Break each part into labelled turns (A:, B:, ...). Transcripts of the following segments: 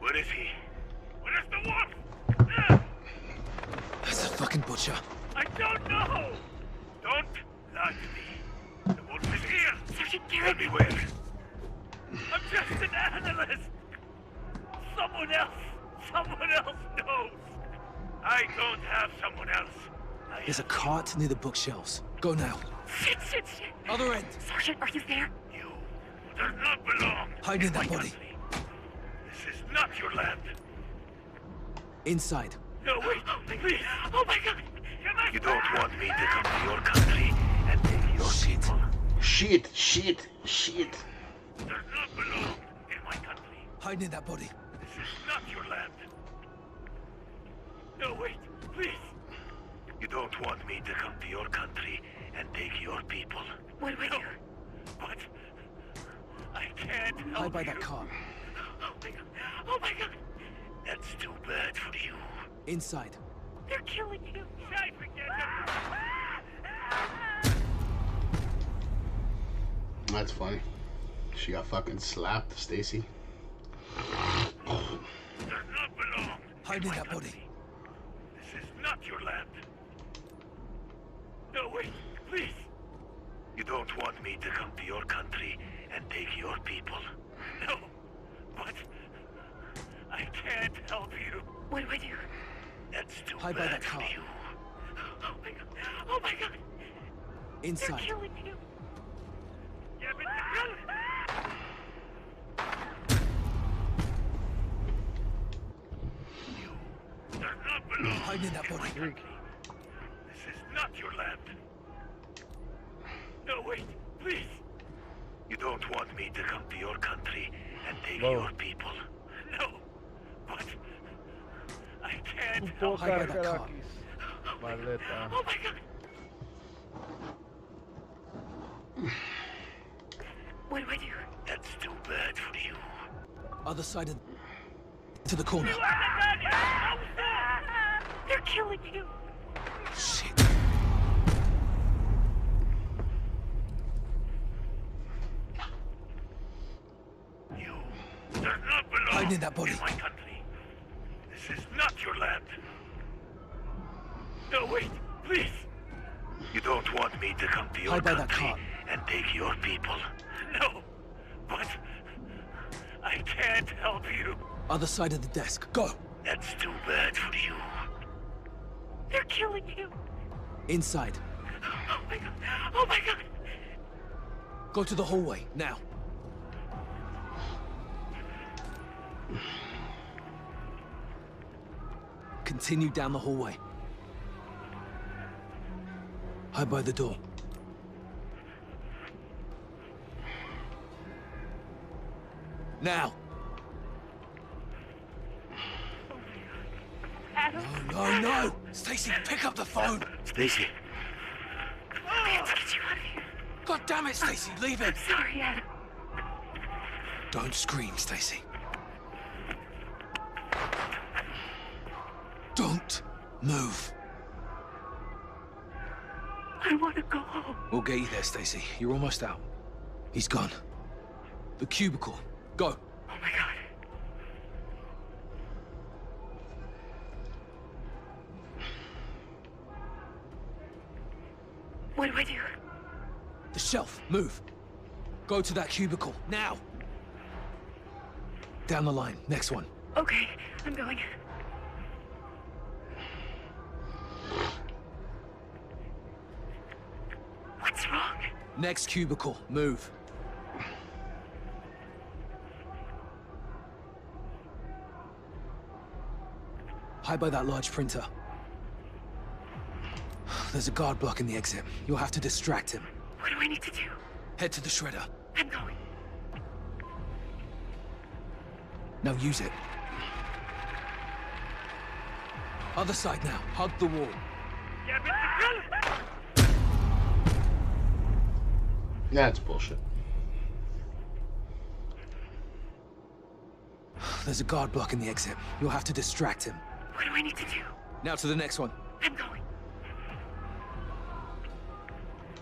A: Where is he? Where's the wolf?
B: That's a fucking butcher.
A: I don't know! Don't lie to me. The wolf is here!
C: Sergeant
A: Tell
C: Garrett!
A: me where. I'm just an analyst! Someone else knows! I don't have someone else.
B: There's a cart near the bookshelves. Go now.
C: Shit!
B: Other end.
C: Sergeant, are you there?
A: You does not belong.
B: Hide in that
A: my
B: body.
A: country. This is not your land.
B: Inside.
A: No, wait, please.
C: Oh my god!
A: You don't want me to come to your country and take your
B: Shit.
A: people.
D: Shit.
A: Does not belong in my country.
B: Hide in that body.
A: This is not your land. No, wait, please. You don't want me to come to your country and take your people.
C: What do I do?
A: But I can't help
B: Hide by
A: you.
B: that cart.
C: Oh my god! Oh my god!
A: That's too bad for you.
B: Inside.
C: They're killing you!
A: I forget
D: That's funny. She got fucking slapped, Stacy.
A: Does not belong.
B: Hide in
A: my
B: that body.
A: country. This is not your land. No, wait, please. You don't want me to come to your country and take your people. No, but I can't help you.
C: What do I do?
A: That's too
B: Hide by
A: bad
B: that
A: for
B: car.
A: you.
C: Oh my god! Oh my god! They're
B: Inside.
C: killing you!
A: Does not belong
B: Hide in that
A: in my
B: body.
A: country. This is not your land. No, wait, please. You don't want me to come to your country and take your people. No, but I can't help
B: Hide by that car.
E: Maleta.
C: Oh my god! What do I do?
A: That's too bad for you.
B: Other side of... To the corner.
C: They're killing you!
B: Shit.
A: You does not belong
B: Hide in that body.
A: my country. This is not your land. No, wait, please. You don't want me to come to your
B: Hide by that
A: country
B: car.
A: and take your people. No, but I can't help you.
B: Other side of the desk. Go.
A: That's too bad for you.
C: They're killing you!
B: Inside.
C: Oh my god! Oh my god!
B: Go to the hallway. Now. Continue down the hallway. Hide by the door. Now.
C: Adam!
B: No. Stacy, pick up the phone.
A: Stacy,
C: We have to get you out of here.
B: God damn it, Stacy, leave it.
C: Sorry, Adam.
B: Don't scream, Stacy. Don't move.
C: I want to go home.
B: We'll get you there, Stacy. You're almost out. He's gone. The cubicle. Go.
C: Oh my god. What do I do?
B: The shelf. Move. Go to that cubicle. Now. Down the line. Next one.
C: Okay, I'm going. What's wrong?
B: Next cubicle. Move. Hide by that large printer. There's a guard blocking the exit. You'll have to distract him.
C: What do I need to do?
B: Head to the shredder.
C: I'm going.
B: Now use it. Other side now. Hug the wall.
D: That's bullshit.
B: There's a guard blocking the exit. You'll have to distract him.
C: What do I need to do?
B: Now to the next one.
C: I'm going.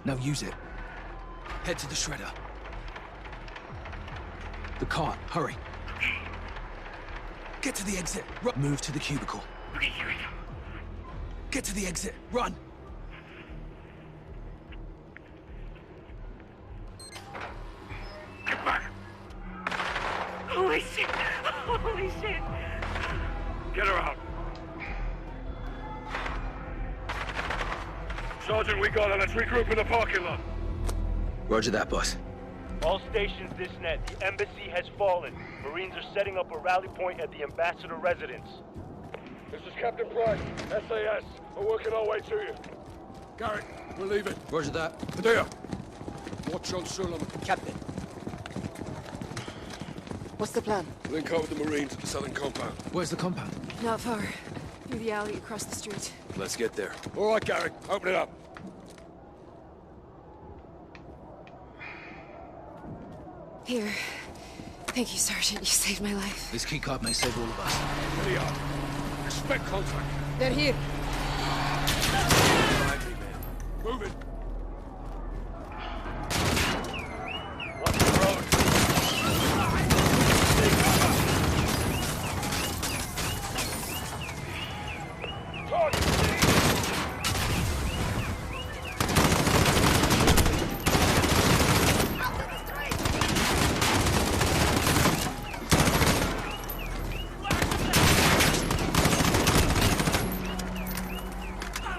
B: Now use it. Head to the shredder. The cart. Hurry.
C: Okay.
B: Get to the exit. Move to the cubicle.
C: Okay, here we go.
B: Get to the exit. Run.
C: Get back. Holy shit. Holy shit.
A: Get her out. Sergeant, we got her. Let's regroup in the parking lot.
B: Roger that, boss.
F: All stations this net. The embassy has fallen. Marines are setting up a rally point at the ambassador residence.
A: This is Captain Price, SAS. We're working our way to you.
G: Garrett, we're leaving.
B: Roger that.
G: Padilla, watch on Suleiman.
B: Captain.
H: What's the plan?
G: Link up with the Marines at the southern compound.
B: Where's the compound?
H: Not far. Through the alley across the street.
G: Let's get there. All right, Garrett, open it up.
H: Here. Thank you, Sergeant. You saved my life.
B: This keycard may save all of us.
G: Here they are. Expect contact.
H: They're here.
G: Behind me, man. Move it.
F: Watch the road.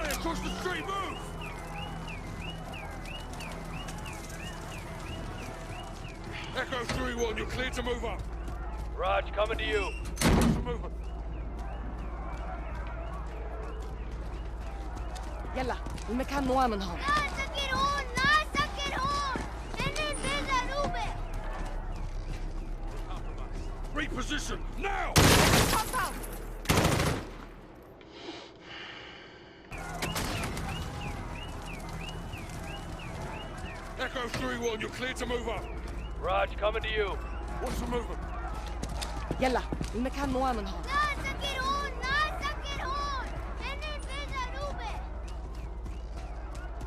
G: Across the street, move! Echo 3-1, you're clear to move up.
F: Raj, coming to you.
G: Some movement.
H: يلا المكان مؤمن هون.
G: Reposition, now! Echo 3-1, you're clear to move up.
F: Raj, coming to you.
G: What's the movement?
H: يلا المكان مؤمن هون.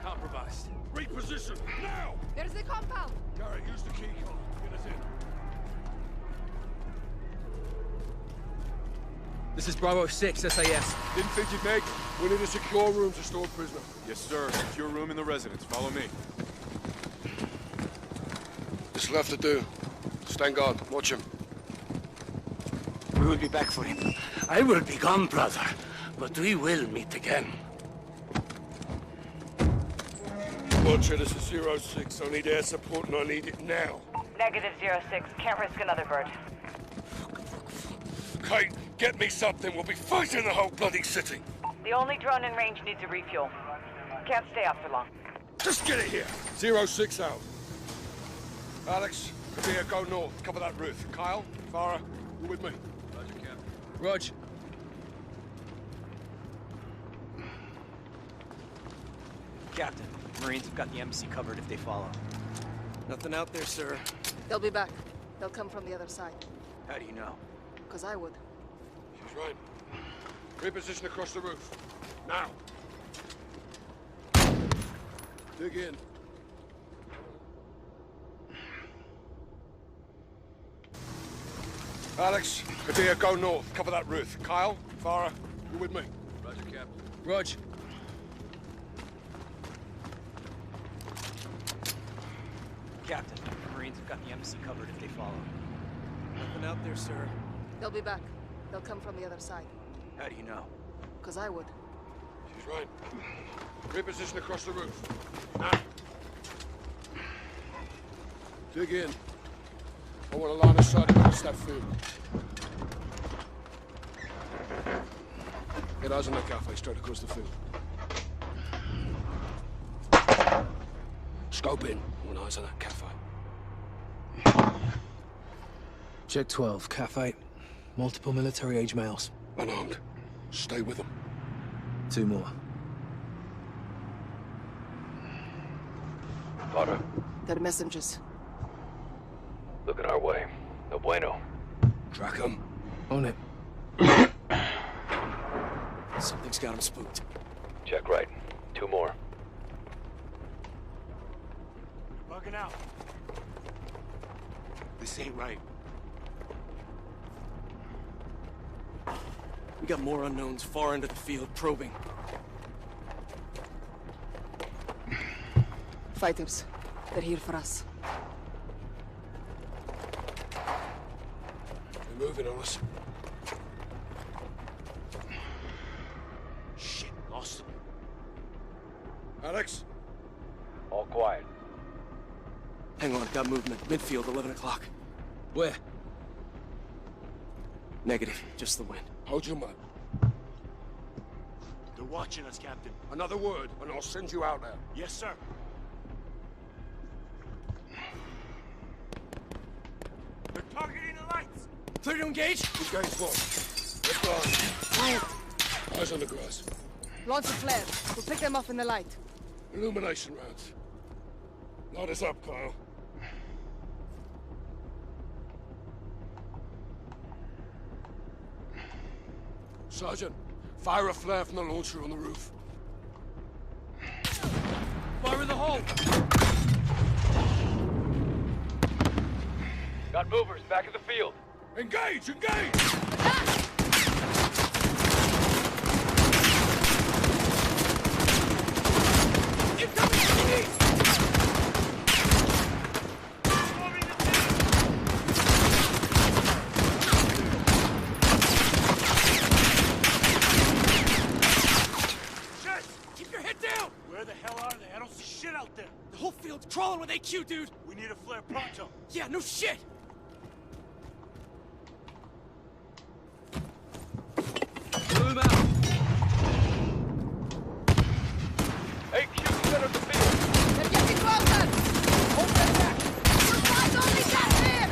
G: Compromised. Reposition, now!
H: There's the compound.
G: Garrett, use the key card. Get us in.
B: This is Bravo 6, SAS.
G: Didn't think you'd make it. We need a secure room to store prisoner.
I: Yes, sir. Secure room in the residence. Follow me.
G: There's left to do. Stand guard. Watch him.
A: We will be back for him. I will be gone, brother, but we will meet again.
G: Watcher, this is 06. I need air support and I need it now.
C: Negative 06. Can't risk another bird.
G: Kate, get me something. We'll be fighting the whole bloody city.
C: The only drone in range needs a refuel. Can't stay up for long.
G: Just get it here. 06 out. Alex, Kabir, go north. Cover that roof. Kyle, Farah, you with me?
I: Roger, Captain.
B: Rog.
J: Captain, Marines have got the embassy covered if they follow.
K: Nothing out there, sir.
H: They'll be back. They'll come from the other side.
J: How do you know?
H: Because I would.
G: She's right. Reposition across the roof. Now. Dig in. Alex, Kabir, go north. Cover that roof. Kyle, Farah, you with me?
I: Roger, Captain.
B: Rog.
J: Captain, Marines have got the embassy covered if they follow.
K: Nothing out there, sir.
H: They'll be back. They'll come from the other side.
J: How do you know?
H: Because I would.
G: She's right. Reposition across the roof. Now. Dig in. I want a line of sight across that field. Get eyes on that cafe straight across the field. Scope in. I want eyes on that cafe.
B: Check 12, cafe. Multiple military-age males.
G: Unarmed. Stay with them.
B: 2 more.
A: Potter,
H: They're messengers.
A: looking our way. No bueno.
G: Track them.
B: On it.
K: Something's got him spooked.
A: Check right. 2 more.
F: Bugging out.
K: This ain't right. We got more unknowns far into the field probing.
H: Fighters. They're here for us.
G: They're moving on us.
A: Shit, lost them.
G: Alex?
F: All quiet.
K: Hang on, got movement. Midfield, 11 o'clock.
B: Where?
K: Negative, just the wind.
G: Hold your mud.
A: They're watching us, Captain.
G: Another word, and I'll send you out there.
A: Yes, sir. They're targeting the lights.
K: Clear to engage?
G: Engage one. Let's go.
H: Quiet.
G: Eyes on the grass.
H: Launch a flare. We'll pick them off in the light.
G: Illumination rounds. Light us up, Kyle. Sergeant, fire a flare from the launcher on the roof.
J: Fire in the hole!
F: Got movers back in the field.
G: Engage! Engage!
K: Keep your head down!
A: Where the hell are they? I don't see shit out there.
K: The whole field's crawling with AQ, dude!
A: We need a flare pronto.
K: Yeah, no shit!
B: Move out!
F: AQ center of the field.
H: They're getting closer! Hold them back! Your fight only got here!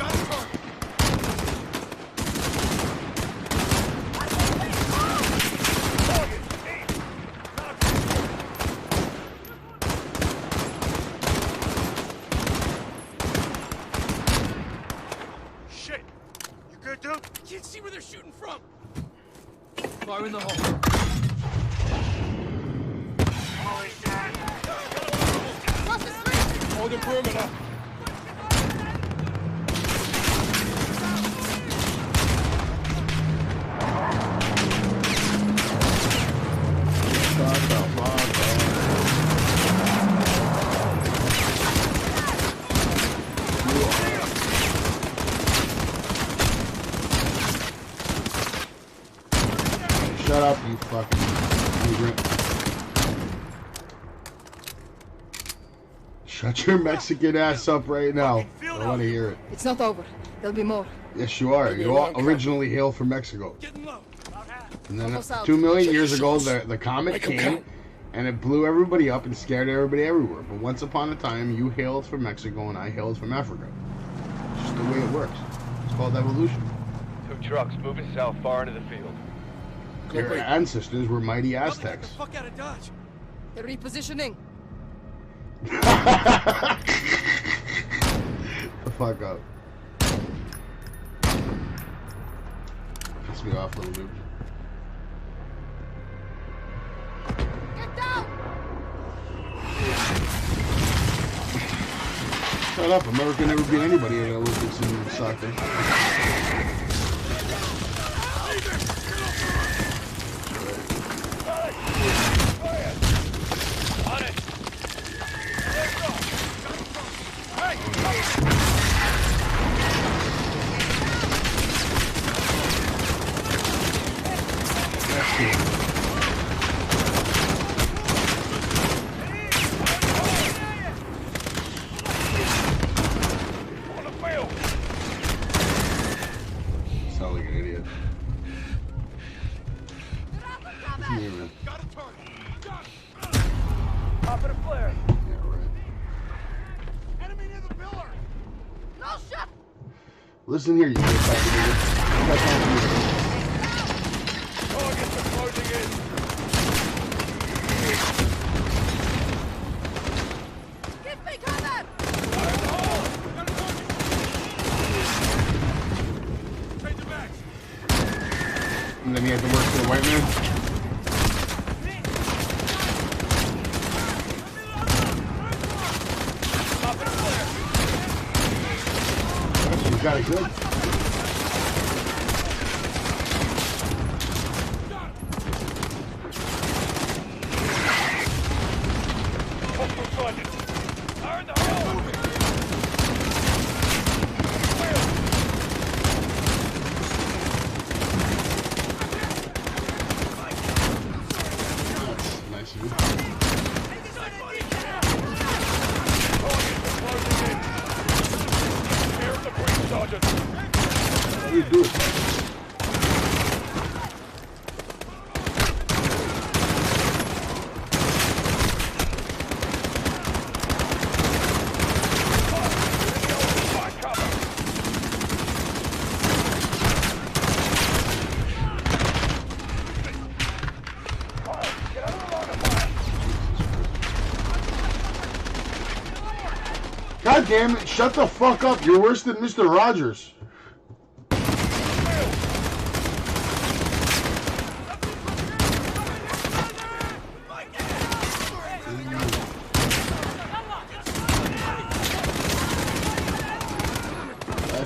A: Shit! You good, dude?
K: Can't see where they're shooting from!
B: Fire in the hole.
H: Cross the street!
G: Hold the perimeter.
D: Shut up, you fucking immigrant. Shut your Mexican ass up right now. I want to hear it.
H: It's not over. There'll be more.
D: Yes, you are. You all originally hail from Mexico.
K: Getting low.
D: And then
H: Almost out.
D: 2 million years ago, the comet
G: Make 'em
D: came,
G: count.
D: and it blew everybody up and scared everybody everywhere. But once upon a time, you hailed from Mexico and I hailed from Africa. It's just the way it works. It's called evolution.
F: 2 trucks moving south far into the field.
D: Your ancestors were mighty
K: Get the
D: Aztecs.
K: fuck out of Dodge!
H: They're repositioning.
D: The fuck up. Piss me off, little dude.
H: Get down!
D: Shut up. America never beat anybody in the Olympics in soccer.
F: On it! On the field!
D: Sound like an idiot. Come here, man.
F: Got a target! Pop it a flare!
D: Yeah, right.
A: Enemy near the pillar!
H: No shot!
D: Listen here, you fucking idiot. That's all you.
F: Targets are closing in!
H: Give me cover!
F: Change the backs!
D: And then you have to work for the white man.
F: Pop it a flare!
D: You got it good. God damn it, shut the fuck up. You're worse than Mr. Rogers. That's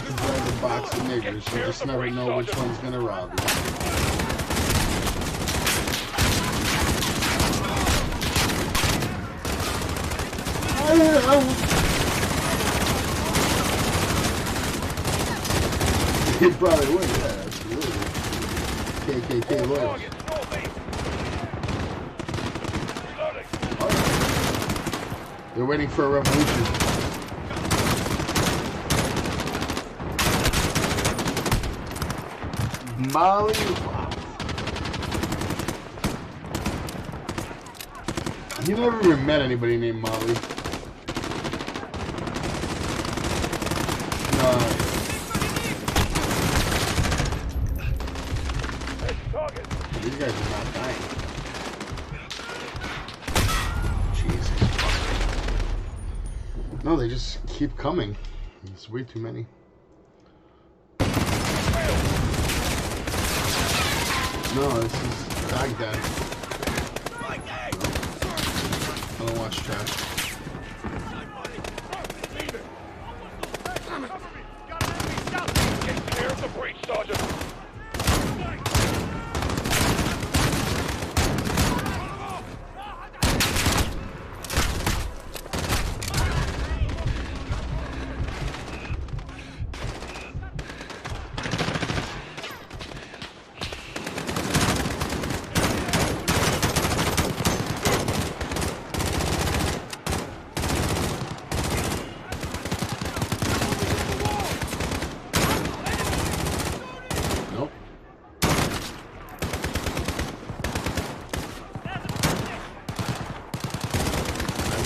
D: a drive a box of niggers. You just never know which one's gonna rob you. He probably would, yeah, absolutely. KKK loyal. They're waiting for a revolution. Molly. You never even met anybody named Molly. No. These guys are not dying. Jesus. No, they just keep coming. It's way too many. No, this is Baghdad. I don't watch trash.
F: Get clear of the breach, Sergeant.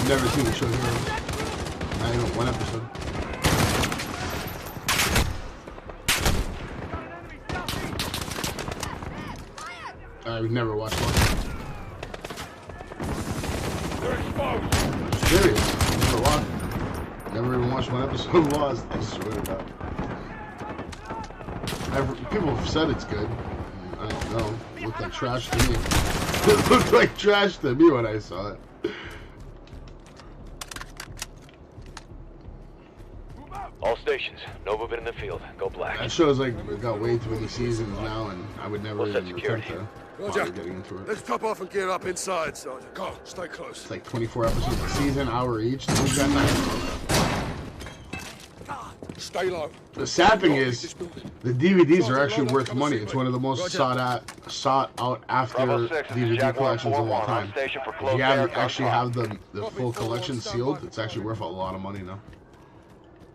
D: Never seen the show Heroes. Not even one episode. We've never watched one.
F: They're exposed.
D: Serious. Never watched. Never even watched one episode of Lost. I swear to God. People have said it's good. I don't know. It looked like trash to me. It looked like trash to me when I saw it.
A: All stations, no movement in the field. Go black.
D: That show's like we've got way too many seasons now, and I would never even attempt to
G: Roger.
D: bother getting into it.
G: Let's top off and gear up inside, Sergeant. Go, stay close.
D: It's like 24 episodes a season, hour each. Who's got time for that?
G: Stay low.
D: The sad thing is, the DVDs are actually worth money. It's one of the most sought out after DVD collections of all time. If you actually have the full collection sealed, it's actually worth a lot of money now.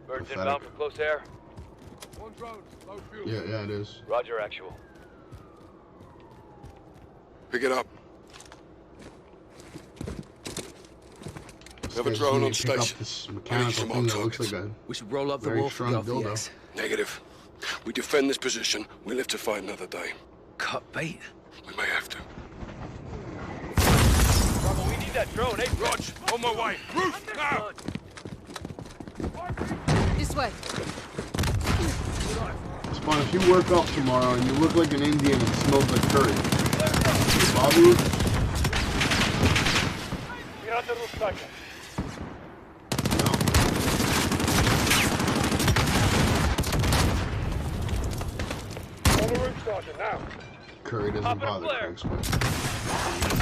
A: Birds inbound for close air.
G: One drone, low fuel.
D: Yeah, it is.
A: Roger, actual.
G: Pick it up. We have a drone on station.
D: This mechanical thing that looks like a
B: We should roll up the
D: very
B: wolf
D: strong
B: and go for the
D: dildo.
B: X.
G: Negative. We defend this position. We live to fight another day.
B: Cut bait.
G: We may have to.
F: Bravo, we need that drone, eh?
G: Rog, on my way. Roof, now!
H: This way.
D: Spawn, if you work up tomorrow and you look like an Indian and smells like curry, Bobby,
F: We're on the roof, Sergeant. On the roof, Sergeant, now.
D: curry doesn't bother Craig's wife.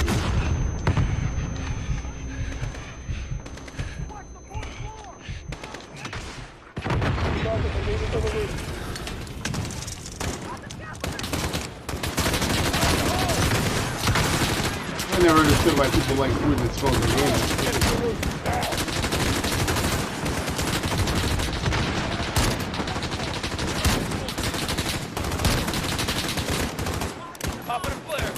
D: I never understood why people like food that smells like ants.
F: Popping a flare.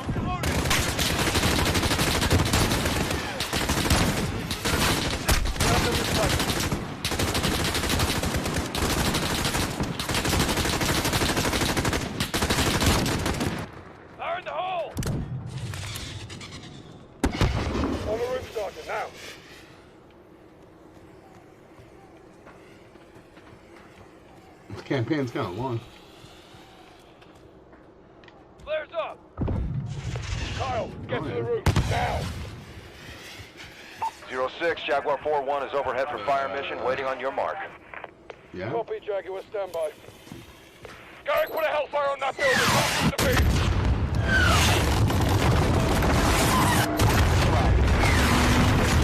F: Fire in the hole! On the roof, Sergeant, now.
D: campaign's kind of long.
F: Flares up! Kyle, get to the roof, now!
L: 06, Jaguar 4-1 is overhead for fire mission, waiting on your mark.
D: Yeah?
F: Copy, Jaguar, standby. Garrick, put a hellfire on that building! Talk to me!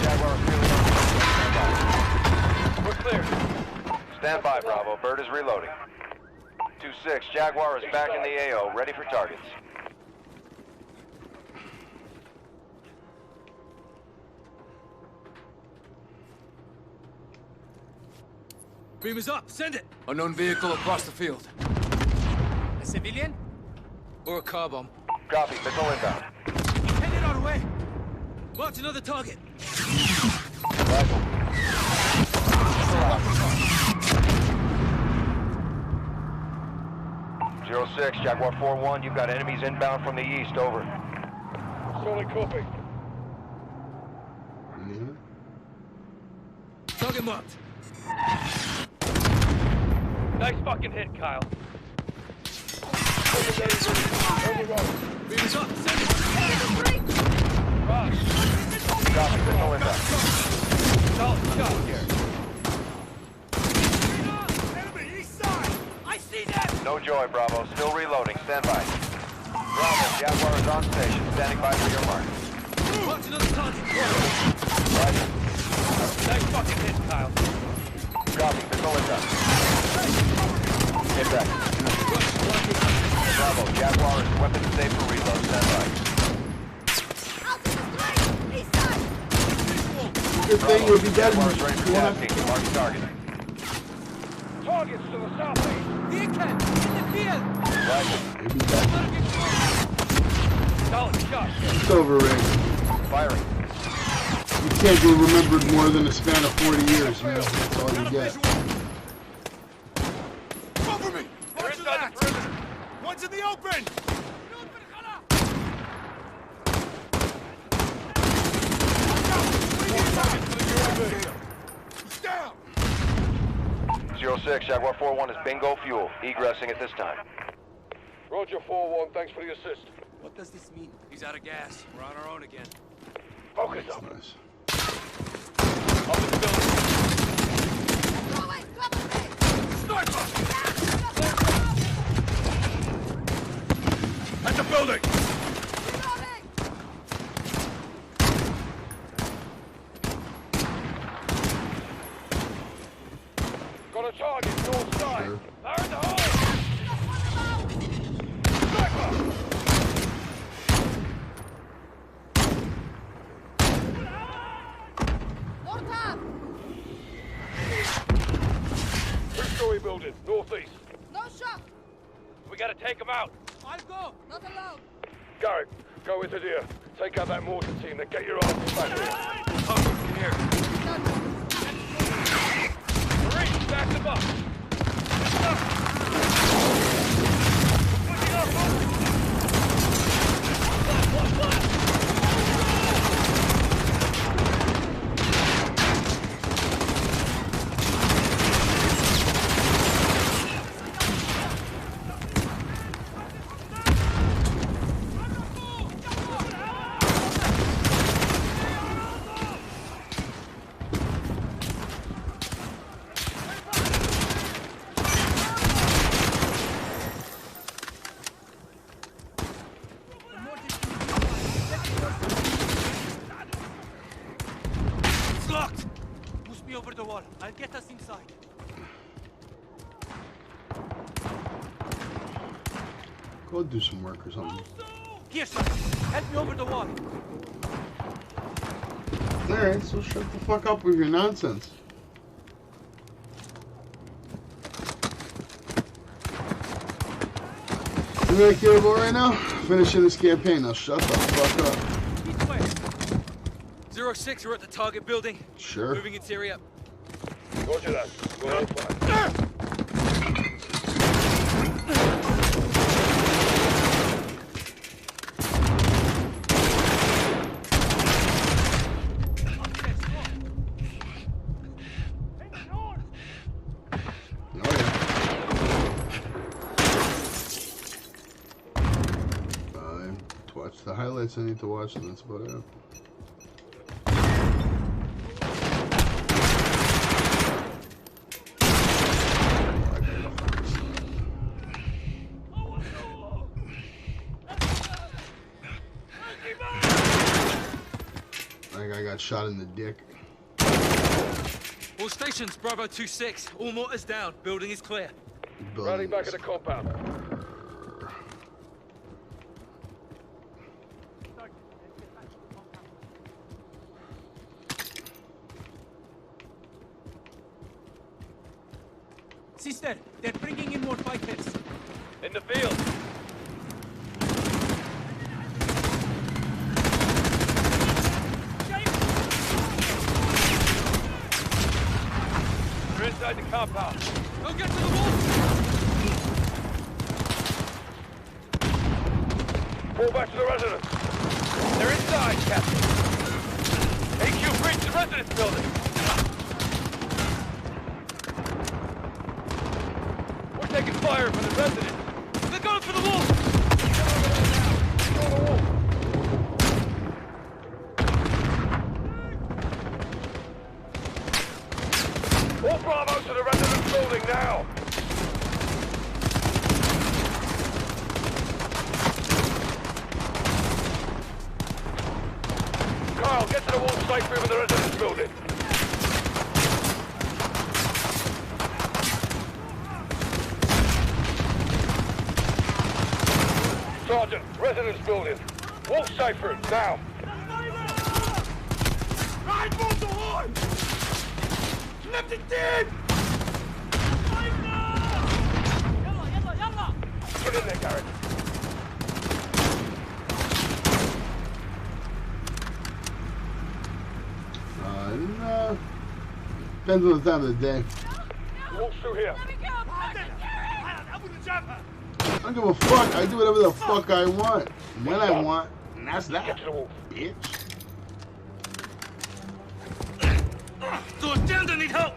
L: Jaguar is really on. We're clear. Stand by, Bravo. Bird is reloading. 2-6, Jaguar is back in the AO, ready for targets.
B: Beam is up. Send it.
K: Unknown vehicle across the field.
J: A civilian?
B: Or a car bomb.
L: Copy, missile inbound.
J: Headed our way.
B: Marked another target.
L: Rifle. 06, Jaguar 4-1, you've got enemies inbound from the east, over.
F: Solid copy.
D: Yeah.
B: Target marked.
F: Nice fucking hit, Kyle.
B: Beam is up. Send it.
F: Ross.
L: Copy, missile inbound.
F: Solid shot here.
J: Enemy east side! I see them!
L: No joy, Bravo. Still reloading. Stand by. Bravo, Jaguar is on station. Standing by for your mark.
B: Marked another target.
L: Rifle.
F: Nice fucking hit, Kyle.
L: Copy, missile inbound. Get back. Bravo, Jaguar is weapon safe for reload. Stand by.
D: Good thing we'll be dead.
L: Jaguar is ready for tasking. Mark target.
F: Targets to the southeast.
J: Vehicle! In the field!
L: Rifle.
D: We'll be dead.
F: Solid shot.
D: It's over, Rick.
L: Firing.
D: You can't be remembered more than a span of 40 years, man. That's all you get.
G: Cover me!
F: They're inside the perimeter.
G: One's in the open! He's down!
L: 06, Jaguar 4-1 is bingo fuel. Egressing at this time.
F: Roger 4-1, thanks for the assist.
J: What does this mean? He's out of gas. We're on our own again.
F: Focus up.
D: Nice.
F: Up in the building.
G: At the building!
F: Got a target north side.
D: Sure.
F: Fire in the hole! Three-story building, northeast.
C: No shot.
F: We gotta take them out.
J: I'll go!
C: Not allowed.
F: Garrick, go into there. Take out that mortar team, then get your arms back here.
J: Cover from here.
F: Marines, back them up. Pushing up.
J: It's locked! Push me over the wall. I'll get us inside.
D: Go do some work or something.
J: Pearson, help me over the wall.
D: Alright, so shut the fuck up with your nonsense. You know what I care about right now? Finishing this campaign. Now shut the fuck up.
J: Each way.
B: 06, we're at the target building.
D: Sure.
B: Moving its area.
F: Roger that. Go on fire.
D: Oh yeah. Watch the highlights I need to watch, and that's about it. That guy got shot in the dick.
B: All stations, Bravo 2-6. All mortars down. Building is clear.
G: Running back at the compound.
J: Sister, they're bringing in more fighters.
F: In the field. They're inside the compound.
B: Go get to the wall!
F: Fall back to the residence. They're inside, Captain. AQ, breach the residence building. We're taking fire from the residence.
B: They're going for the wall!
F: Go to the wall. All Bravo to the residence building now. Carl, get to the wall site through the residence building. Sergeant, residence building. Wolf cipher, now. Get in there, Garrett.
D: No. Depends on the time of the day.
F: Wolf's through here.
D: I don't give a fuck. I do whatever the fuck I want. When I want. And that's that.
F: Get to the wolf.
D: Bitch.
B: Doors down, I need help!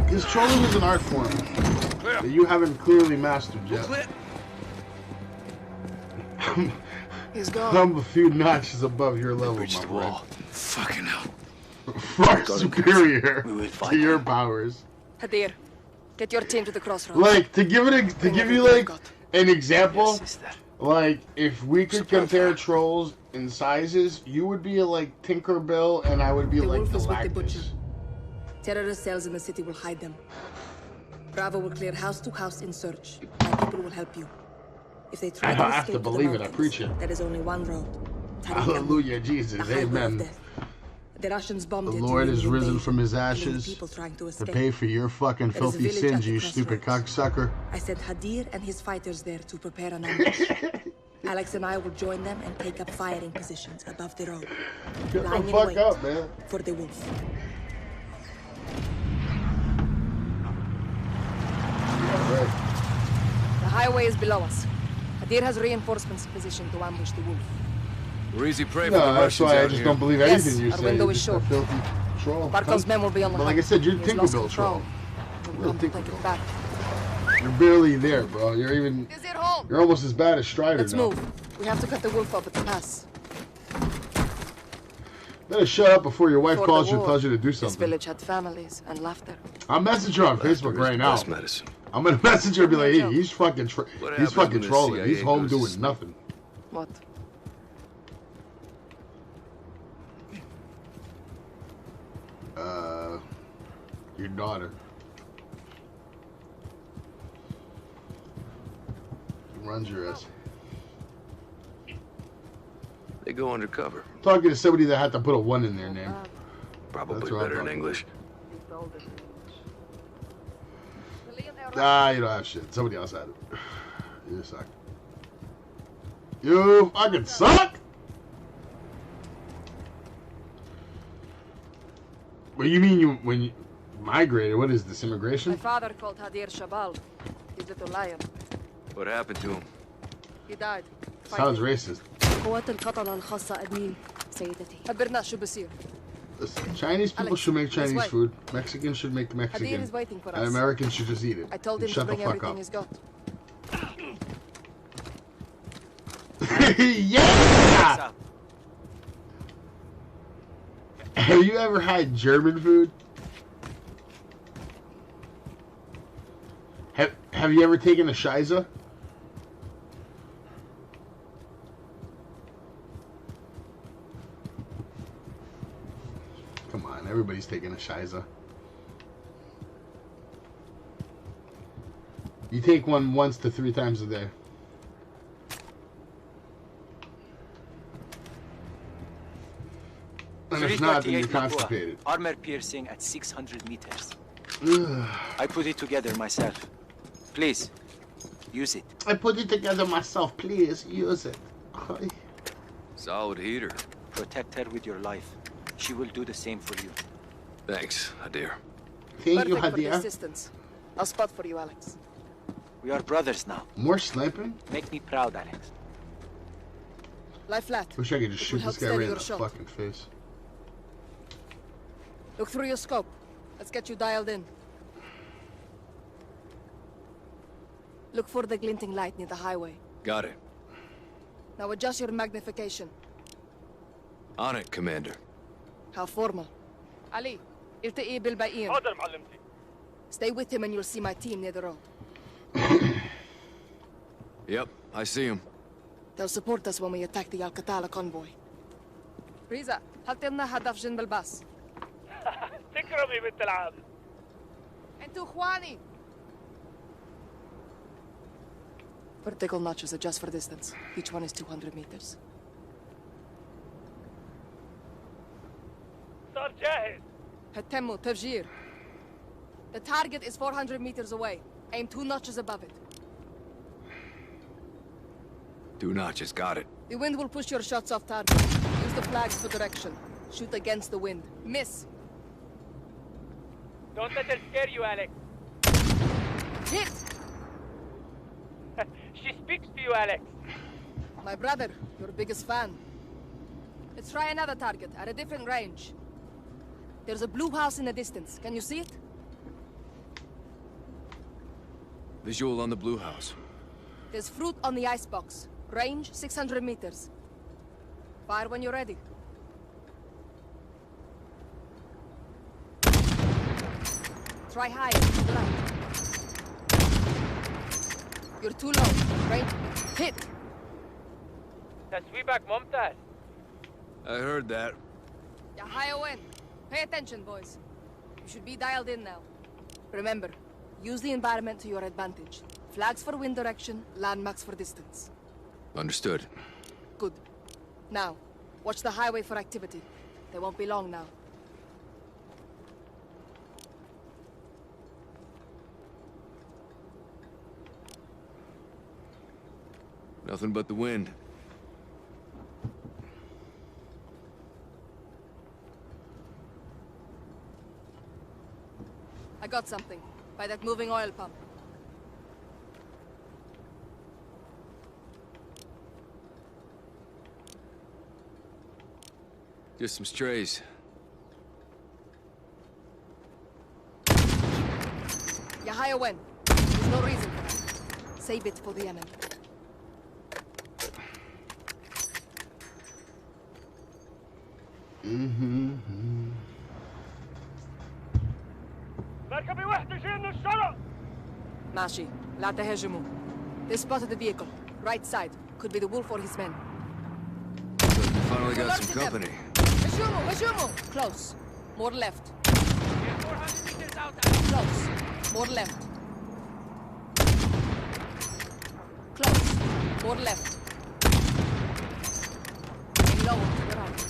D: This trolling is an art form that you haven't clearly mastered yet.
H: He's gone.
D: I'm a few notches above your level, my
K: the
D: boy.
K: wall. Fucking hell.
D: Far superior to your powers.
H: Hadir, get your team to the crossroads.
D: Like, to give you like an example, like if we could compare trolls in sizes, you would be like Tinkerbell and I would be
H: The
D: like
H: wolf is with the butcher.
D: Galactus.
H: Terrorist cells in the city will hide them. Bravo will clear house to house in search. My people will help you. If they try
D: I don't
H: to
D: have
H: escape
D: to
H: the
D: believe it, I
H: mountains,
D: preach it.
H: there is only one road. Tariq
D: Hallelujah,
H: Amu,
D: Jesus,
H: the highway of
D: amen.
H: death. The Russians bombed
D: The
H: it
D: Lord
H: during
D: is
H: the
D: risen
H: invasion,
D: from his
H: killing
D: ashes
H: people trying to
D: to
H: escape.
D: pay for your fucking
H: There is a
D: filthy
H: village at
D: sins,
H: the
D: you stupid
H: crossroads.
D: cocksucker.
H: I sent Hadir and his fighters there to prepare an ambush. Alex and I will join them and take up firing positions above the road.
D: Get the
H: lying in
D: fuck
H: wait
D: up, man.
H: for the wolf.
D: Right.
H: The highway is below us. Hadir has reinforcements positioned to ambush the wolf.
K: We're easy prey for
D: No,
K: the
D: that's
K: Russians
D: why I
K: out
D: just
K: here.
D: don't believe
H: Yes,
D: anything you
H: our
D: say.
H: window
D: You're
H: is
D: just a
H: short.
D: filthy troll.
H: Barkov's men will be on the
D: But
H: hunt.
D: like I said, you're
H: He has lost
D: Tinkerbell
H: control.
D: troll.
H: We'll come to take it back.
D: You're barely there, bro. You're almost as bad as Strider
H: Let's
D: now.
H: move. We have to cut the wolf off at the pass.
D: Better shut up before your wife
H: Before
D: calls
H: the
D: you and
H: war,
D: tells you to do
H: This
D: something.
H: village had families and laughter.
D: I'll message her on Facebook right now.
K: Medicine.
D: I'm gonna message her and be like, hey, he's fucking
K: What
D: he's
K: happens
D: fucking
K: when the
D: trolling. He's
K: CIA
D: home
K: goes to
D: doing
K: sleep?
D: nothing.
H: What?
D: Your daughter. Runs your ass.
K: They go undercover.
D: Talking to somebody that had to put a 1 in their name.
K: Probably
D: That's what I'm
K: better in
D: talking
K: English.
D: Nah, you don't have shit. Somebody else had it. You suck. You fucking suck! What do you mean when you migrated? What is this, immigration?
H: My father called Hadir Shabal, his little lion.
K: What happened to him?
H: He died.
D: Sounds racist.
H: قوات القطن الخاصة أدمين سيدتي. خبرنا شو بصير.
D: Listen, Chinese people
H: Alex,
D: should make
H: this
D: Chinese
H: way.
D: food. Mexicans should make
H: Hadir
D: Mexican.
H: is waiting for
D: And
H: us.
D: Americans should just eat it.
H: I told
D: And
H: him to
D: shut the
H: bring
D: fuck
H: everything
D: up.
H: he's got.
D: Yeah! Have you ever had German food? Have you ever taken a Shiza? Come on, everybody's taking a Shiza. You take one once to 3 times a day. And if not, then you're constipated.
J: Armor piercing at 600 meters. I put it together myself. Please, use it.
D: I put it together myself. Please, use it.
M: Solid heater.
J: Protect her with your life. She will do the same for you.
M: Thanks, Hadir.
D: Thank you,
H: Perfect for the
D: Hadir.
H: assistance. I'll spot for you, Alex.
J: We are brothers now.
D: More sniping?
J: Make me proud, Alex.
H: Lie flat.
D: Wish I could just
H: It
D: shoot
H: will
D: this
H: help
D: guy
H: steady
D: right in
H: your
D: the
H: shot.
D: fucking face.
H: Look through your scope. Let's get you dialed in. Look for the glinting light near the highway.
M: Got it.
H: Now adjust your magnification.
M: On it, Commander.
H: How formal. Ali, التقي بالباقيين.
F: حاضر معلمتي.
H: Stay with him and you'll see my team near the road.
M: Yep, I see him.
H: They'll support us when we attack the Al-Qatala convoy. Riza, حط لنا هدف جنب الباص.
F: تكرمي بنت العاب.
H: انتوا اخواني. Vertical notches adjust for distance. Each one is 200 meters.
F: صار جاهز.
H: هتموا تفجير. The target is 400 meters away. Aim 2 notches above it.
M: 2 notches, got it.
H: The wind will push your shots off target. Use the flags for direction. Shoot against the wind. Miss.
F: Don't let her scare you, Alex.
H: Hit!
F: She speaks to you, Alex.
H: My brother, your biggest fan. Let's try another target at a different range. There's a blue house in the distance. Can you see it?
M: Visual on the blue house.
H: There's fruit on the icebox. Range 600 meters. Fire when you're ready. Try higher. Right. You're too low. Range. Hit!
F: تسويبك ممتاز.
M: I heard that.
H: Yeah, higher wind. Pay attention, boys. You should be dialed in now. Remember, use the environment to your advantage. Flags for wind direction, landmarks for distance.
M: Understood.
H: Good. Now, watch the highway for activity. They won't be long now.
M: Nothing but the wind.
H: I got something. By that moving oil pump.
M: Just some strays.
H: Yeah, higher when. There's no reason for that. Save it for the enemy.
F: مركبي وحدة جاية من الشرق.
H: ماشي. لا تهاجموا. They spotted the vehicle. Right side. Could be the wolf or his men.
M: We finally got some company.
H: هجوموا هجوموا. Close. More left.
F: 400 meters out.
H: Close. More left. Close. More left. Aim lower to the right.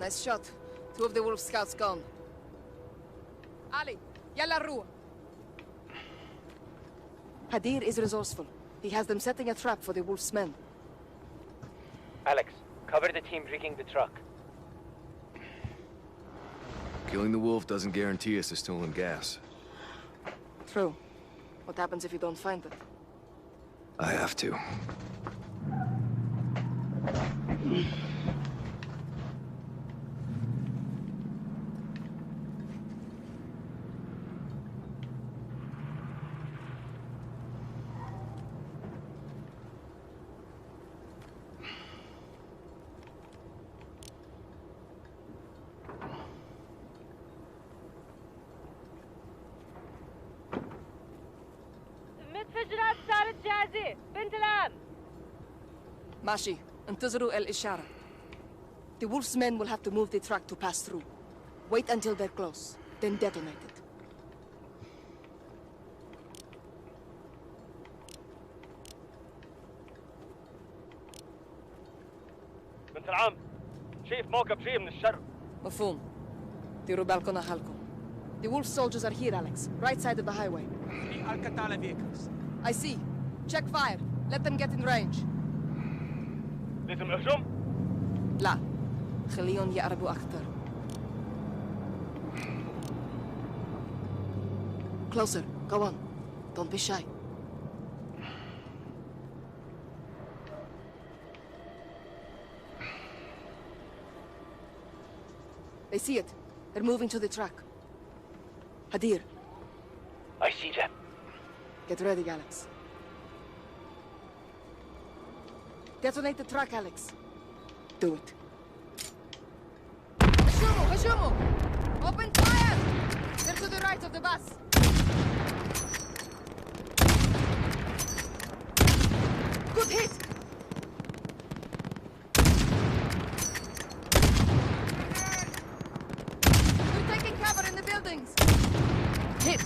H: Nice shot. 2 of the wolf scouts gone. Ali, yalla الروح. Hadir is resourceful. He has them setting a trap for the wolf's men.
F: Alex, cover the team rigging the truck.
M: Killing the wolf doesn't guarantee us the stolen gas.
H: True. What happens if you don't find it?
M: I have to.
C: عزيزي بنت الآن.
H: ماشي انتظروا الإشارة. The Wolf's men will have to move the truck to pass through. Wait until they're close, then detonate it.
F: بنت العم شايف موكب جاي من الشرق.
H: مفهوم. ديروا بالكم على حالكم. The Wolf soldiers are here, Alex. Right side of the highway.
J: The Alcatala vehicles.
H: I see. Check fire. Let them get in range.
F: لازم اهجم؟
H: لا. خليهم يقربوا أكثر. Closer. Go on. Don't be shy. They see it. They're moving to the truck. Hadir.
F: I see them.
H: Get ready, Alex. Detonate the truck, Alex. Do it. Hashumu! Hashumu! Open fire! They're to the right of the bus. Good hit! They're taking cover in the buildings. Hit!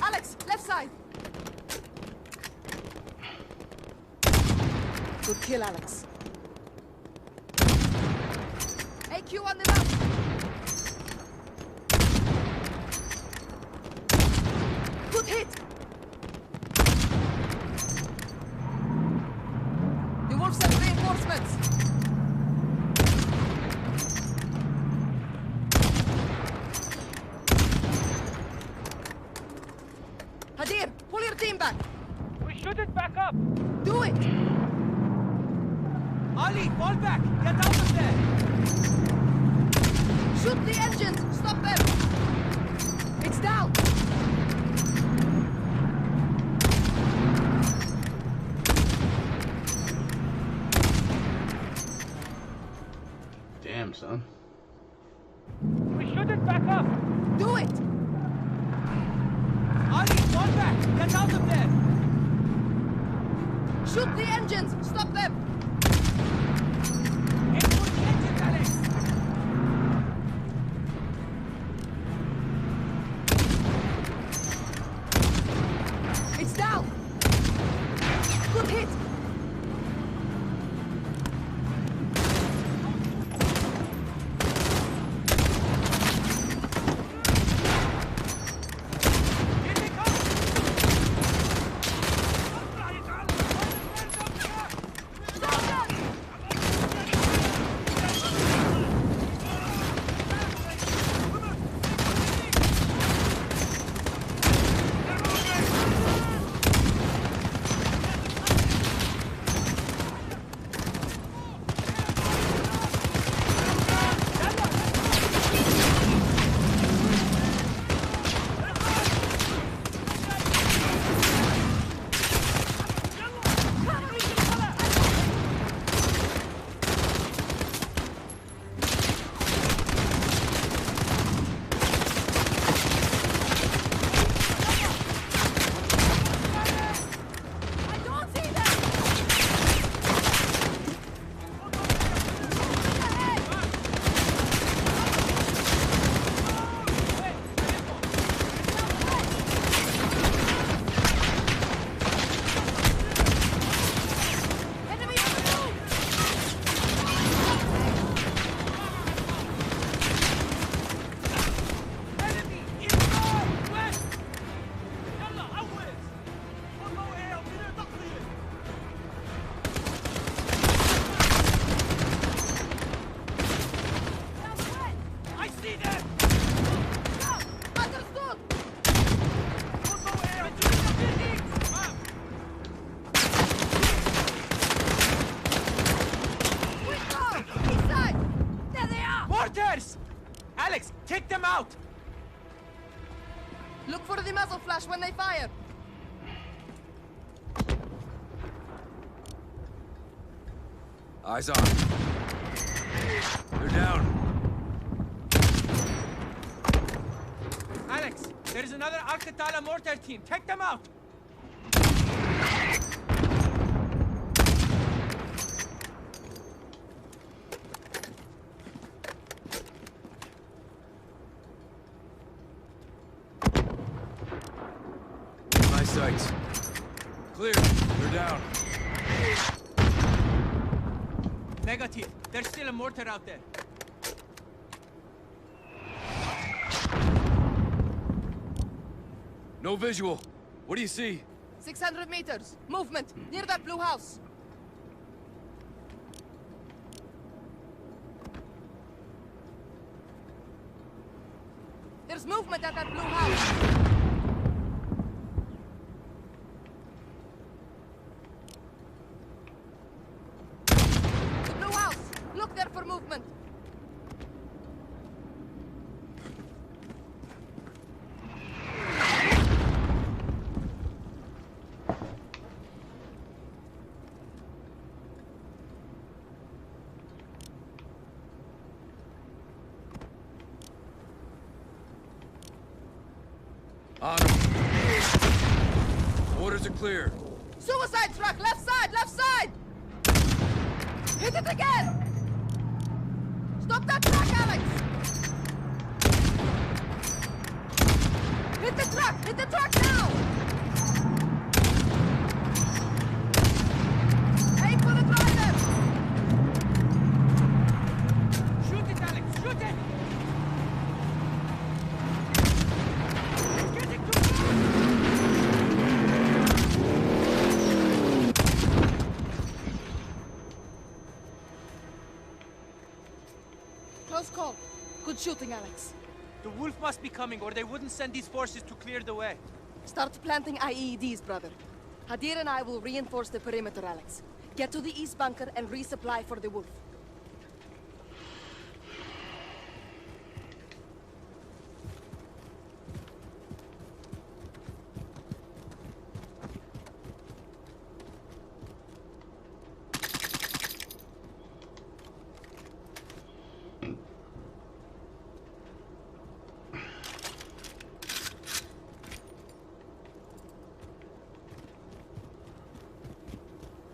H: Alex, left side. Good kill, Alex. AQ on the left. Good hit. The Wolves have reinforcements. Hadir, pull your team back.
F: We shoot it back up.
H: Do it.
J: Ali, fall back! Get out of there!
H: Shoot the engines. Stop them. It's down.
D: Damn, son.
F: We shoot it back up.
H: Do it.
J: Ali, fall back! Get out of there!
H: Shoot the engines. Stop them.
J: Aim for the engines, Alex!
H: It's down. Good hit.
J: Alex, take them out!
H: Look for the muzzle flash when they fire.
M: Eyes on. They're down.
N: There's another Al-Qatala mortar team. Take them out.
M: My sights.
I: Clear. They're down.
N: Negative. There's still a mortar out there.
M: No visual. What do you see?
H: 600 meters. Movement. Near that blue house. There's movement at that blue house. The blue house. Look there for movement.
M: On him. Orders are clear.
H: Suicide truck! Left side! Left side! Hit it again! Stop that truck, Alex! Hit the truck! Hit the truck now! Aim for the driver!
N: Shoot it, Alex! Shoot it!
H: Close call. Good shooting, Alex.
N: The wolf must be coming, or they wouldn't send these forces to clear the way.
H: Start planting IEDs, brother. Hadir and I will reinforce the perimeter, Alex. Get to the east bunker and resupply for the wolf.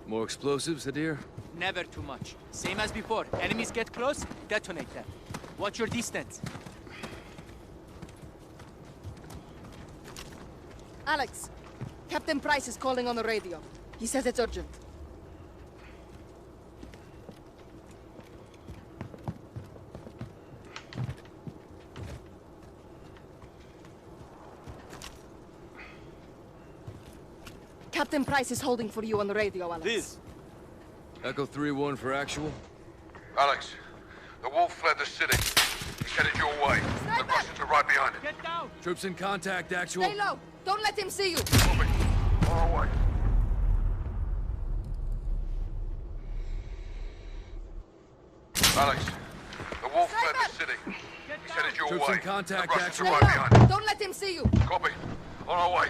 M: More explosives, Hadir?
N: Never too much. Same as before. Enemies get close, detonate them. Watch your distance.
H: Alex, Captain Price is calling on the radio. He says it's urgent. Captain Price is holding for you on the radio, Alex.
I: Liz.
M: Echo 3-1 for actual.
G: Alex, the wolf fled the city. He's headed your way.
H: Sniper!
G: The Russians are right behind him.
N: Get down!
M: Troops in contact, actual.
H: Stay low! Don't let him see you!
G: Copy. On our way. Alex, the wolf fled the city. He's headed your
M: Troops
G: way.
M: in contact,
G: the Russians
M: actual.
G: are
H: Stay
G: right behind
H: low!
G: him.
H: Don't let him see you!
G: Copy. On our way.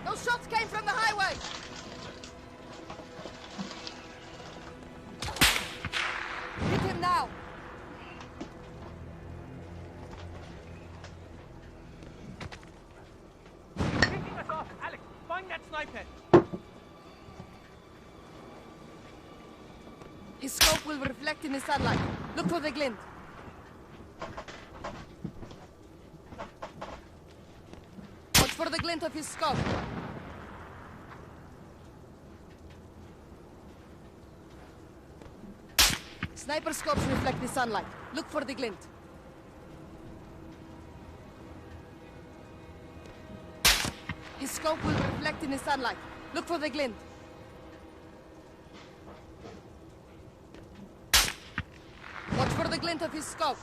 H: Those shots came from the highway! Hit him now!
N: Picking us off! Alex, find that sniper!
H: His scope will reflect in the sunlight. Look for the glint. Watch for the glint of his scope. Sniper scopes reflect the sunlight. Look for the glint. His scope will reflect in the sunlight. Look for the glint. Watch for the glint of his scope.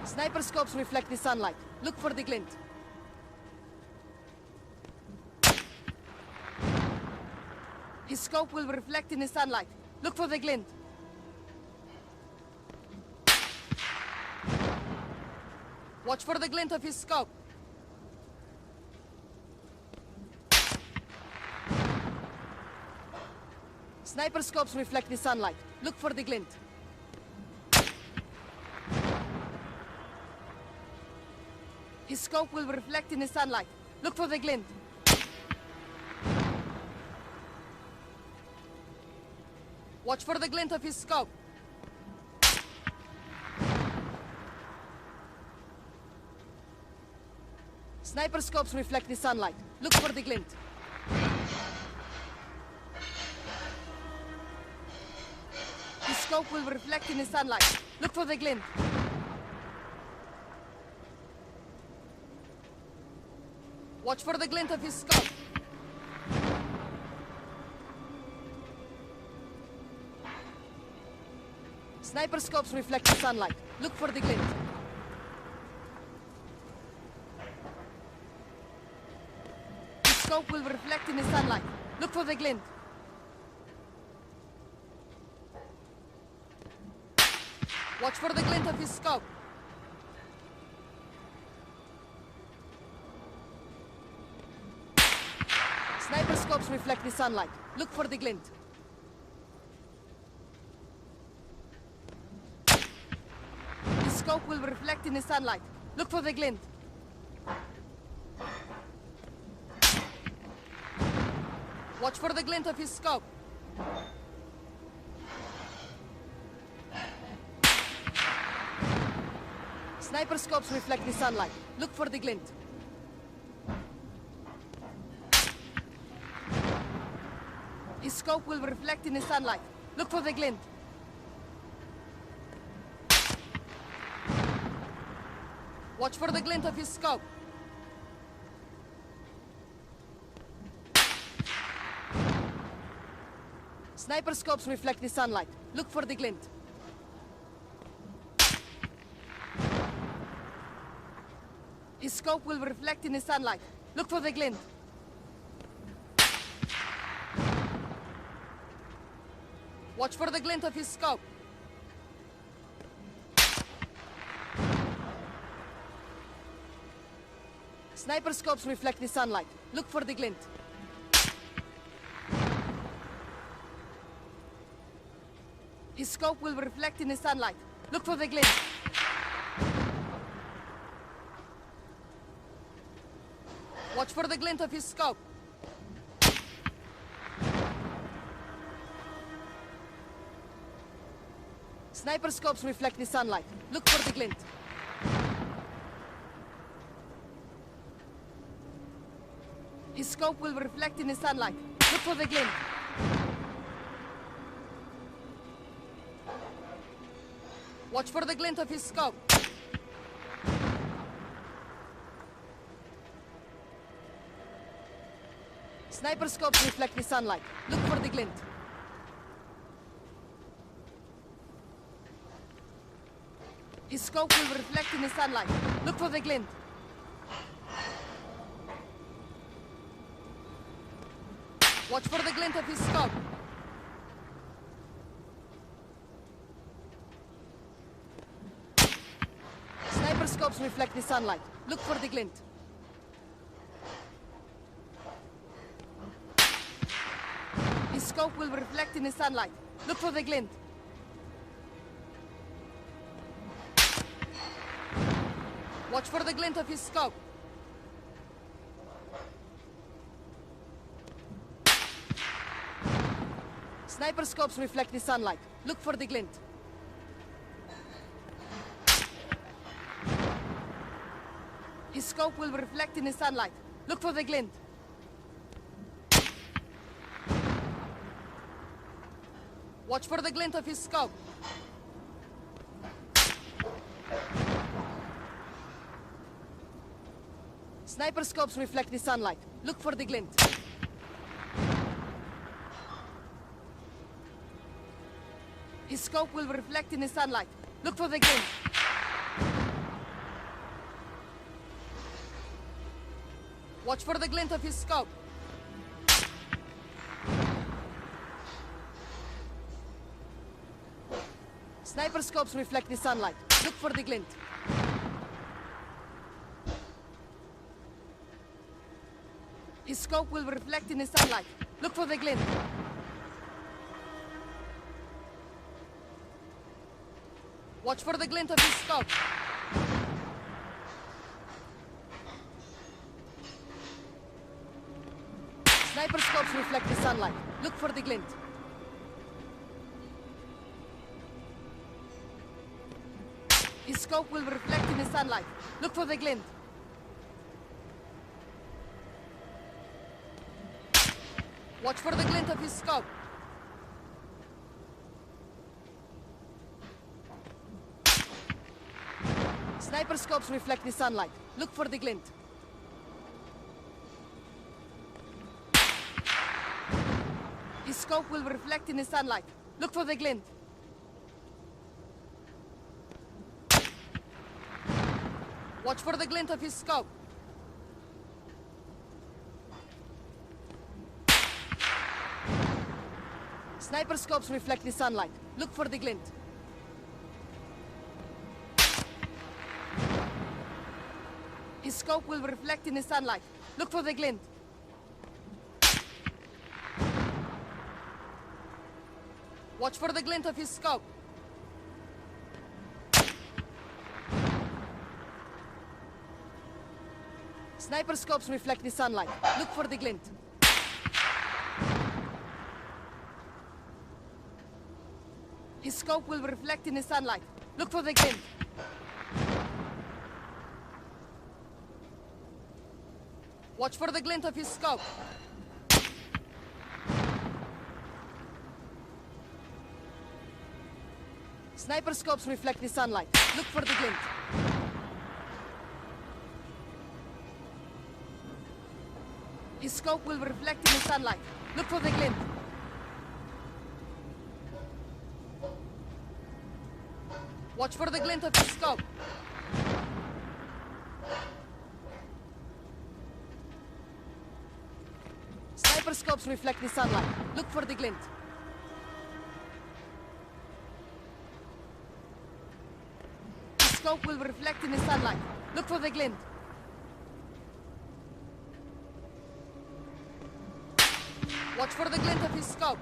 H: Sniper scopes reflect the sunlight. Look for the glint. His scope will reflect in the sunlight. Look for the glint. Watch for the glint of his scope. Sniper scopes reflect the sunlight. Look for the glint. His scope will reflect in the sunlight. Look for the glint. Watch for the glint of his scope. Sniper scopes reflect the sunlight. Look for the glint. His scope will reflect in the sunlight. Look for the glint. Watch for the glint of his scope. Sniper scopes reflect the sunlight. Look for the glint. His scope will reflect in the sunlight. Look for the glint. Watch for the glint of his scope. Sniper scopes reflect the sunlight. Look for the glint. His scope will reflect in the sunlight. Look for the glint. Watch for the glint of his scope. Sniper scopes reflect the sunlight. Look for the glint. His scope will reflect in the sunlight. Look for the glint. Watch for the glint of his scope. Sniper scopes reflect the sunlight. Look for the glint. His scope will reflect in the sunlight. Look for the glint. Watch for the glint of his scope. Sniper scopes reflect the sunlight. Look for the glint. His scope will reflect in the sunlight. Look for the glint. Watch for the glint of his scope. Sniper scopes reflect the sunlight. Look for the glint. His scope will reflect in the sunlight. Look for the glint. Watch for the glint of his scope. Sniper scopes reflect the sunlight. Look for the glint. His scope will reflect in the sunlight. Look for the glint. Watch for the glint of his scope. Sniper scopes reflect the sunlight. Look for the glint. His scope will reflect in the sunlight. Look for the glint. Watch for the glint of his scope. Sniper scopes reflect the sunlight. Look for the glint. His scope will reflect in the sunlight. Look for the glint. Watch for the glint of his scope. Sniper scopes reflect the sunlight. Look for the glint. His scope will reflect in the sunlight. Look for the glint. Watch for the glint of his scope. Sniper scopes reflect the sunlight. Look for the glint. His scope will reflect in the sunlight. Look for the glint. Watch for the glint of his scope. Sniper scopes reflect the sunlight. Look for the glint. His scope will reflect in the sunlight. Look for the glint. Watch for the glint of his scope. Sniper scopes reflect the sunlight. Look for the glint. His scope will reflect in the sunlight. Look for the glint. Watch for the glint of his scope. Sniper scopes reflect the sunlight. Look for the glint. His scope will reflect in the sunlight. Look for the glint. Watch for the glint of his scope. Sniper scopes reflect the sunlight. Look for the glint. His scope will reflect in the sunlight. Look for the glint. Watch for the glint of his scope. Sniper scopes reflect the sunlight. Look for the glint. His scope will reflect in the sunlight. Look for the glint. Watch for the glint of his scope. Sniper scopes reflect the sunlight. Look for the glint. His scope will reflect in the sunlight. Look for the glint. Watch for the glint of his scope.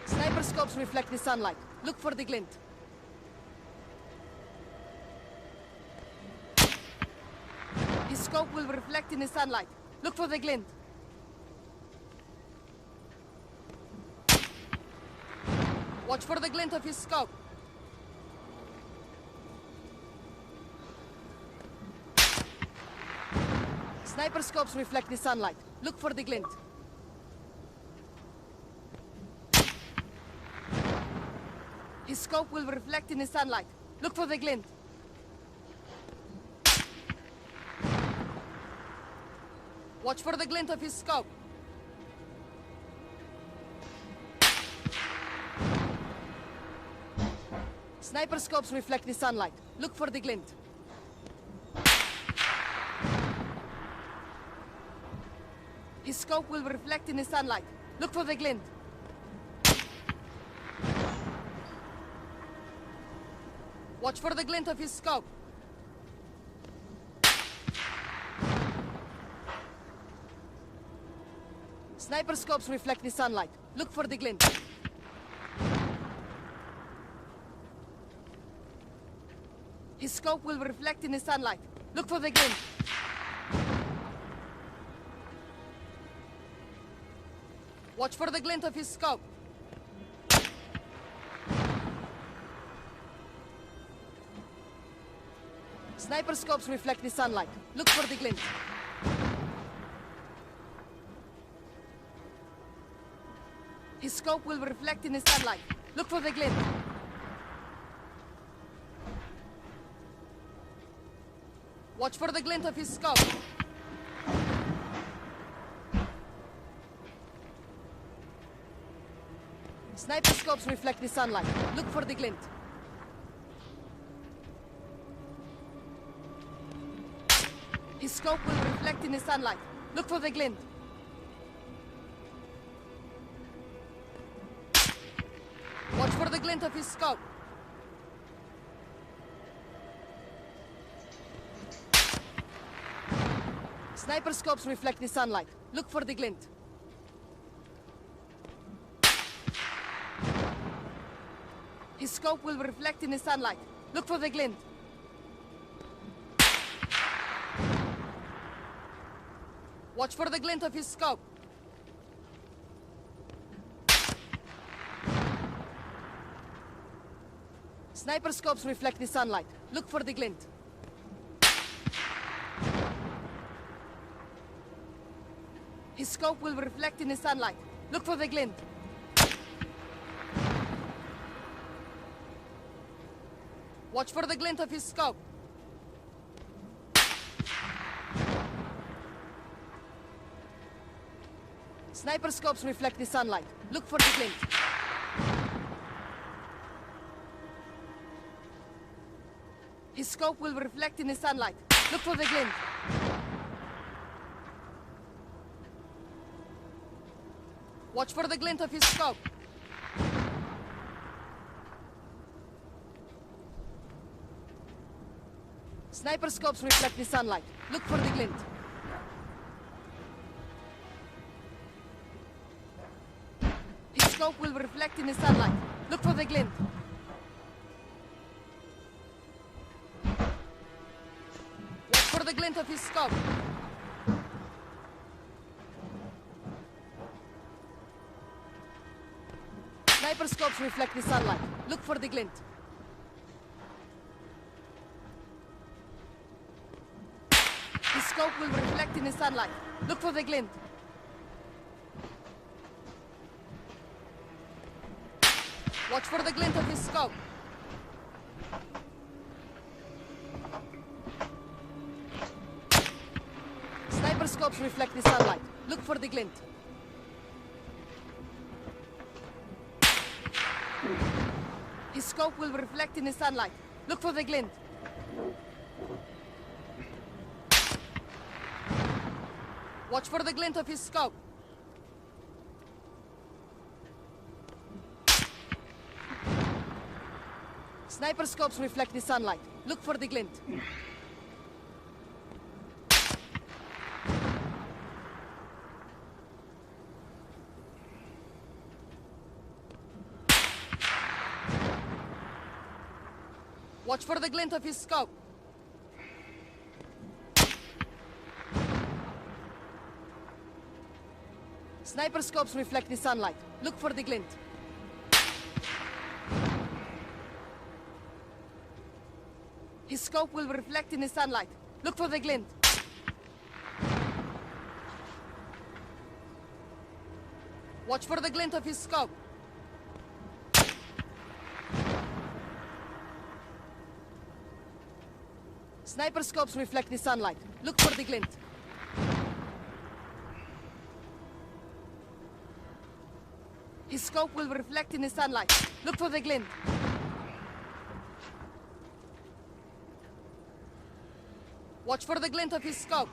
H: Sniper scopes reflect the sunlight. Look for the glint. His scope will reflect in the sunlight. Look for the glint. Watch for the glint of his scope. Sniper scopes reflect the sunlight. Look for the glint. His scope will reflect in the sunlight. Look for the glint. Watch for the glint of his scope. Sniper scopes reflect the sunlight. Look for the glint. His scope will reflect in the sunlight. Look for the glint. Watch for the glint of his scope. Sniper scopes reflect the sunlight. Look for the glint. His scope will reflect in the sunlight. Look for the glint. Watch for the glint of his scope. Sniper scopes reflect the sunlight. Look for the glint. His scope will reflect in the sunlight. Look for the glint. Watch for the glint of his scope. Sniper scopes reflect the sunlight. Look for the glint. His scope will reflect in the sunlight. Look for the glint. Watch for the glint of his scope. Sniper scopes reflect the sunlight. Look for the glint. His scope will reflect in the sunlight. Look for the glint. Watch for the glint of his scope. Sniper scopes reflect the sunlight. Look for the glint. His scope will reflect in the sunlight. Look for the glint. Watch for the glint of his scope. Sniper scopes reflect the sunlight. Look for the glint. His scope will reflect in the sunlight. Look for the glint. Watch for the glint of his scope. Sniper scopes reflect the sunlight. Look for the glint. His scope will reflect in the sunlight. Look for the glint. Watch for the glint of his scope. Sniper scopes reflect the sunlight. Look for the glint. His scope will reflect in the sunlight. Look for the glint. Watch for the glint of his scope. Sniper scopes reflect the sunlight. Look for the glint. His scope will reflect in the sunlight. Look for the glint. Watch for the glint of his scope. Sniper scopes reflect the sunlight. Look for the glint. Watch for the glint of his scope. Sniper scopes reflect the sunlight. Look for the glint. His scope will reflect in the sunlight. Look for the glint. Watch for the glint of his scope. Sniper scopes reflect the sunlight. Look for the glint. His scope will reflect in the sunlight. Look for the glint. Watch for the glint of his scope.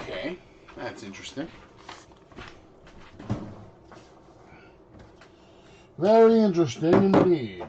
D: Okay, that's interesting. Very interesting indeed.